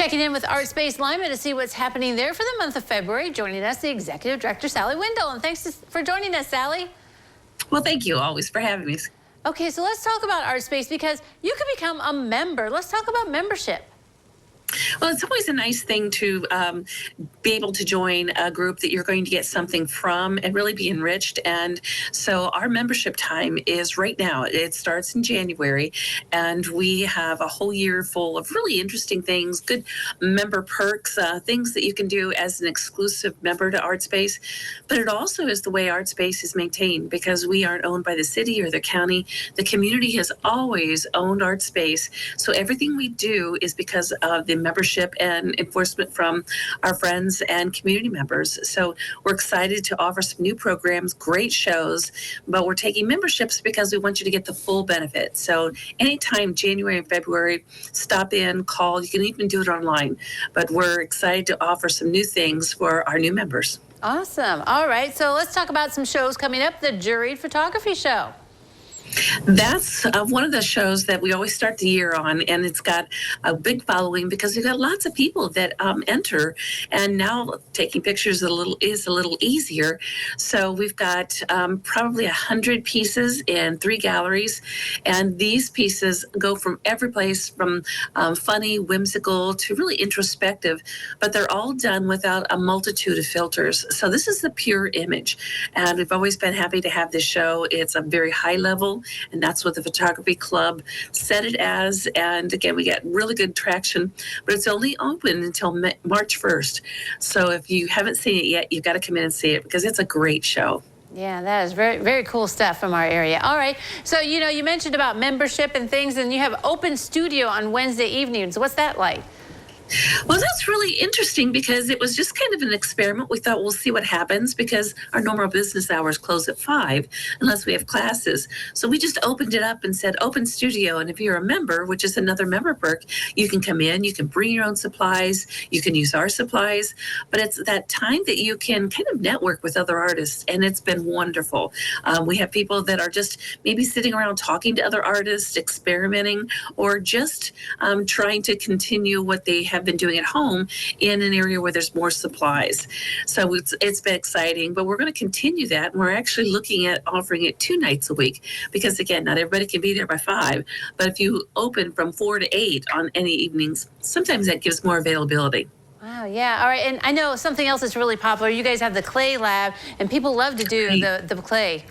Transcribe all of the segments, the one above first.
Checking in with ArtSpace Lima to see what's happening there for the month of February. Joining us, the Executive Director, Sally Windle. And thanks for joining us, Sally. Well, thank you always for having me. Okay, so let's talk about ArtSpace because you can become a member. Let's talk about membership. Well, it's always a nice thing to be able to join a group that you're going to get something from and really be enriched. And so our membership time is right now. It starts in January, and we have a whole year full of really interesting things, good member perks, things that you can do as an exclusive member to ArtSpace. But it also is the way ArtSpace is maintained because we aren't owned by the city or the county. The community has always owned ArtSpace. So everything we do is because of the membership and enforcement from our friends and community members. So we're excited to offer some new programs, great shows, but we're taking memberships because we want you to get the full benefit. So anytime, January and February, stop in, call. You can even do it online. But we're excited to offer some new things for our new members. Awesome. All right, so let's talk about some shows coming up. The Juried Photography Show. That's one of the shows that we always start the year on, and it's got a big following because we've got lots of people that enter, and now taking pictures is a little easier. So we've got probably 100 pieces in 3 galleries, and these pieces go from every place from funny, whimsical to really introspective, but they're all done without a multitude of filters. So this is the pure image, and we've always been happy to have this show. It's a very high level, and that's what the photography club set it as. And again, we get really good traction, but it's only open until March 1st. So if you haven't seen it yet, you've got to come in and see it because it's a great show. Yeah, that is very, very cool stuff from our area. All right, so you mentioned about membership and things, and you have open studio on Wednesday evenings. What's that like? Well, that's really interesting because it was just kind of an experiment. We thought we'll see what happens because our normal business hours close at 5 unless we have classes. So we just opened it up and said open studio. And if you're a member, which is another member perk, you can come in, you can bring your own supplies, you can use our supplies. But it's that time that you can kind of network with other artists. And it's been wonderful. We have people that are just maybe sitting around talking to other artists, experimenting, or just trying to continue what they have been doing at home in an area where there's more supplies. So it's been exciting, but we're going to continue that. And we're actually looking at offering it 2 nights a week because, again, not everybody can be there by 5. But if you open from 4 to 8 on any evenings, sometimes that gives more availability. Wow, yeah. All right, and I know something else that's really popular. You guys have the clay lab, and people love to do the clay.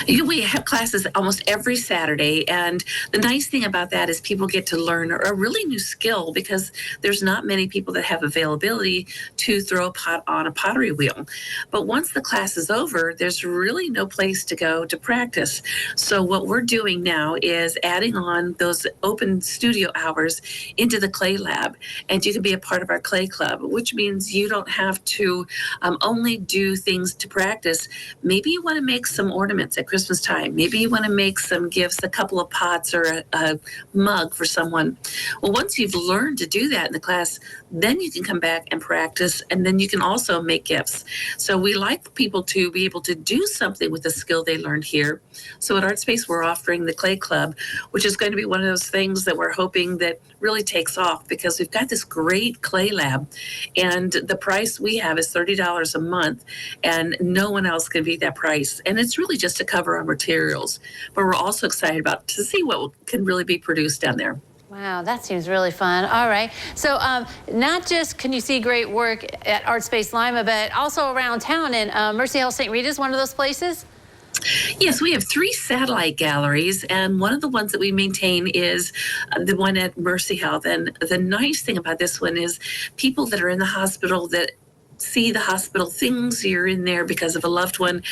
We have classes almost every Saturday, and the nice thing about that is people get to learn a really new skill because there's not many people that have availability to throw a pot on a pottery wheel. But once the class is over, there's really no place to go to practice. So what we're doing now is adding on those open studio hours into the clay lab, and you can be a part of our clay club, which means you don't have to only do things to practice. Maybe you want to make some ornaments at Christmas time. Maybe you want to make some gifts, a couple of pots or a mug for someone. Well, once you've learned to do that in the class, then you can come back and practice, and then you can also make gifts. So we like people to be able to do something with the skill they learned here. So at ArtSpace, we're offering the Clay Club, which is going to be one of those things that we're hoping that really takes off because we've got this great clay lab, and the price we have is $30 a month, and no one else can beat that price. And it's really just to cover our materials, but we're also excited to see what can really be produced down there. Wow, that seems really fun. All right, so not just can you see great work at ArtSpace Lima, but also around town, and Mercy Hill St. Rita is one of those places? Yes, we have 3 satellite galleries, and one of the ones that we maintain is the one at Mercy Health. And the nice thing about this one is people that are in the hospital that see the hospital things, you're in there because of a loved one,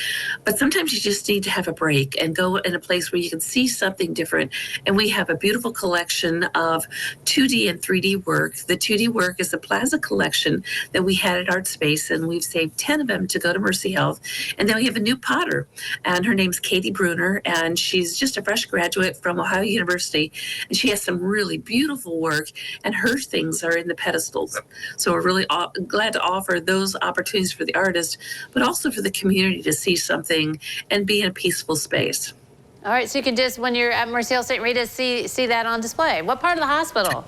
but sometimes you just need to have a break and go in a place where you can see something different. And we have a beautiful collection of 2D and 3D work. The 2D work is the Plaza collection that we had at ArtSpace, and we've saved 10 of them to go to Mercy Health. And then we have a new potter, and her name's Katie Bruner, and she's just a fresh graduate from Ohio University, and she has some really beautiful work, and her things are in the pedestals. So we're really glad to offer those opportunities for the artist, but also for the community to see something and be in a peaceful space. All right, so you can just, when you're at Mercy Hill St. Rita, see that on display. What part of the hospital?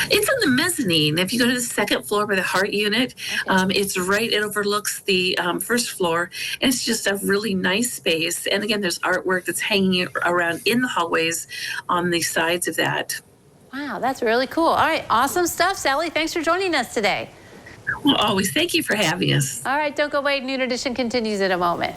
It's on the mezzanine. If you go to the second floor by the Heart Unit, it's right, it overlooks the first floor. And it's just a really nice space. And again, there's artwork that's hanging around in the hallways on the sides of that. Wow, that's really cool. All right, awesome stuff, Sally. Thanks for joining us today. Well, always thank you for having us. All right, don't go away. Noon Edition continues in a moment.